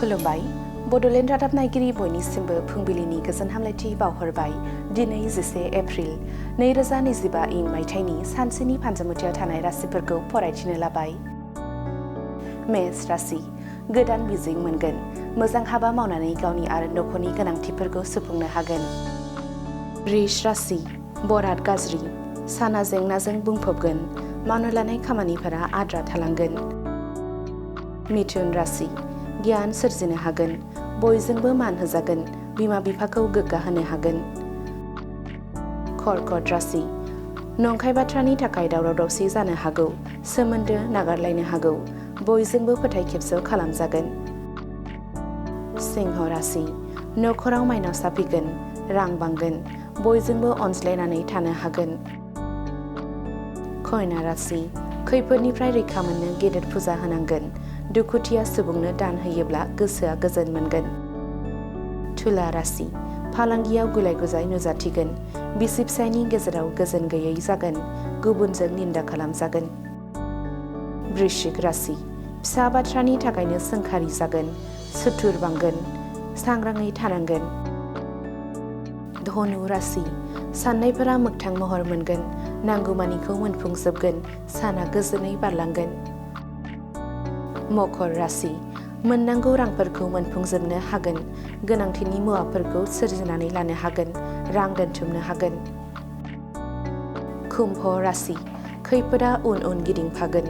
खुलुमबाय बड'लेण्ड रादाब नायगिरि बयनिसिमबो फुंबिलिनि गोजोन हामलायथि बावहरबाय। दिनै 11 एप्रिल 2025 इं मायथाइनि सानसेनि फानजामुथियाव थानाय राशिफोरखौ फरायथिनो लाबाय। मेष राशि गोदान मिजिं मोनगोन। मोजां हाबा मावनानै गावनि आरो नखरनि गोनांथिफोरखौ सुफुंनो हागोन। वृष राशि बराद गाज्रि। साना जेंनाजों बुंफबगोन। मावनो लानाय खामानिफोरा आद्रा थालांगोन। मिथुन राशि गियान सोरजिनो हागोन। बयजोंबो मान होजागोन। बिमा बिफाखौ गोग्गा होनो हागोन। कर्कट राशि नंखाय बाथ्रानि थाखाय दावराव दावसि जानो हागौ। सोमोन्दो नागारलायनो हागौ। बयजोंबो फोथाय खेबस' खालामजागोन। सिंह राशि नखराव माइनाव साफिगोन। रां बांगोन। बयजोंबो अनज्लायनानै थानो हागोन। कन्या राशि खैफोदनिफ्राय रैखा मोननो गेदेर फुजा होनांगोन। दुखुथिया सुबुंनो दान होयोब्ला गोसोआ गोजोन मोनगोन। तुला राशि फालांगियाव गुलाय गुजाय नुजाथिगोन। बिसि फिसायनि गेजेराव गोजोन गैयै जागोन। गुबुनजों निन्दा खालामजागोन। वृश्चिक राशि फिसा बाथ्रानि थाखायनो सोंखारि जागोन। सुथुर बांगोन। सांग्राङै थानांगोन। धनु राशि साननायफोरा मोगथां महर मोनगोन। नांगौमानिखौ मोनफुंजोबगोन। साना गोजोनै बारलांगोन। मकर राशि मोननांगौ रांफोरखौ मोनफुंजोबनो हागोन। गोनांथिनि मुवाफोरखौ सोरजिनानै लानो हागोन। रां दोनथुमनो हागोन। कुम्भ राशि खैफोदा उन उन गिदिंफागोन।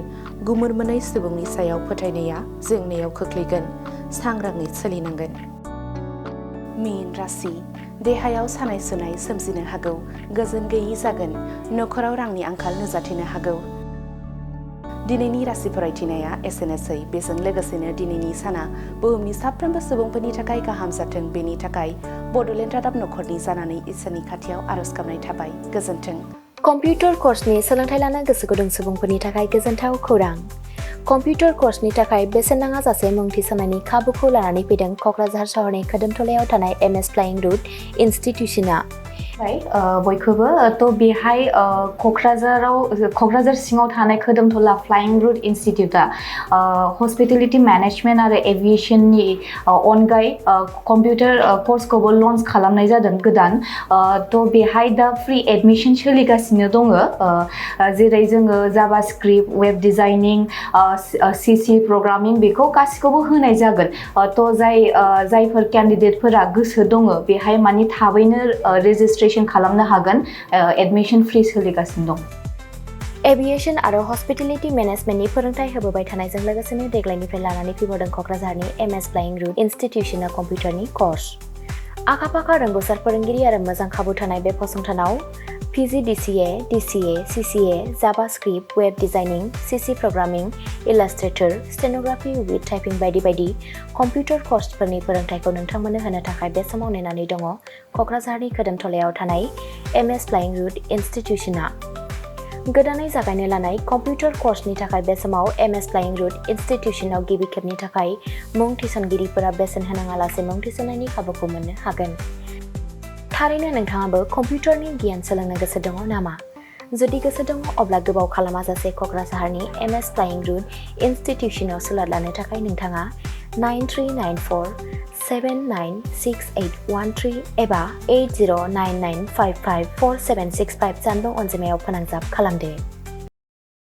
गुमुर मोनै सुबुंनि सायाव फोथायनाया जेंनायाव खोख्लैगोन। सांग्राङै सोलिनांगोन। मीन राशि देहायाव सानाय सुनाय सोमजिनो हागौ। गोजोन गैयै जागोन। नखराव रांनि आंखाल नुजाथिनो हागौ। दिनैनि राशि फरायथिनाया एसेनोसै। बेजों लोगोसेनो दिनैनि साना बुहुमनि साफ्रोमबो सुबुंफोरनि थाखाय गाहाम जाथों बेनि थाखाय बड'लेण्ड रादाब नखरनि जानानै इसोरनि खाथियाव आरज गाबनाय थाबाय। गोजोन्थों। कम्पिउटार कर्सनि सोलोंथाइ लानो गोसो गुदुं सुबुंफोरनि थाखाय गोजोनथाव खौरां। कम्पिउटार कर्सनि थाखाय बेसेन नाङा जासे मुं थिसननायनि खाबुखौ लानानै फैदों क'क्राझार सहरनि खोदोमथलायाव थानाय MS फ्लाइं रुट इनस्टिट्यूशना। बयखौबो बेहाय क'क्राझार सिङाव थानाय खोदोमथला फ्लाइं रुट इनस्टिट्यूटआ हस्पिटेलिटी मेनेजमेन्ट आरो एभिएशननि अनगायै कम्पिउटार कर्सखौबो लन्च खालामनाय जादों गोदान। बेहाय दा फ्रि एडमिशन सोलिगासिनो दङ। जेरै जोङो JavaScript, web designing, CC programming बेखौ गासिखौबो होनाय जागोन। जायफोर केन्डिडेटफोरा गोसो दङ बेहाय माने थाबैनो रेजिस्ट्रेशन खालामनो हागोन। एडमिशन फ्रि सोलिगासिनो दं। एभिएशन आरो हस्पिटेलिटी मेनेजमेन्टनि फोरोंथाय होबोबाय थानायजों लोगोसेनो देग्लायनिफ्राय लानानै फैबावदों क'क्राझारनि MS फ्लाइं रुट इनस्टिट्यूशना कम्पिउटारनि कर्स। आखा-फाखा रोंगौसार फोरोंगिरि आरो मोजां खाबु थानाय बे फसंथानाव PGDCA, DCA, CCA, JavaScript, web designing, CC programming, illustrator, stenography with typing बायदि बायदि कम्पिउटार कर्सफोरनि फोरोंथायखौ नोंथांमोननो होनो थाखाय बे समाव नेनानै दङ क'क्राझारनि खोदोमथलायाव थानाय MS फ्लाइं रुट इनस्टिट्यूशना। गोदानै जागायनो लानाय कम्पिउटार कर्सनि थाखाय बे समाव MS फ्लाइं रुट इनस्टिट्यूशनाव गिबि खेबनि थाखाय मुं थिसनगिरिफोरा बेसेन होनाङालासे मुं थिसननायनि खाबुखौ मोननो हागोन। थारैनो नोंथाङाबो कम्पिउटारनि गियान सोलोंनो गोसो दङ नामा? जुदि गोसो दङ अब्ला गोबाव खालामाजासे क'क्राझारनि MS फ्लाइं रुट इनस्टिट्यूशनाव सोलों लानो थाखाय नोंथाङा 9394 796813 एबा 8099554765 जानबुं अनजिमायाव फोनांजाब खालामदो।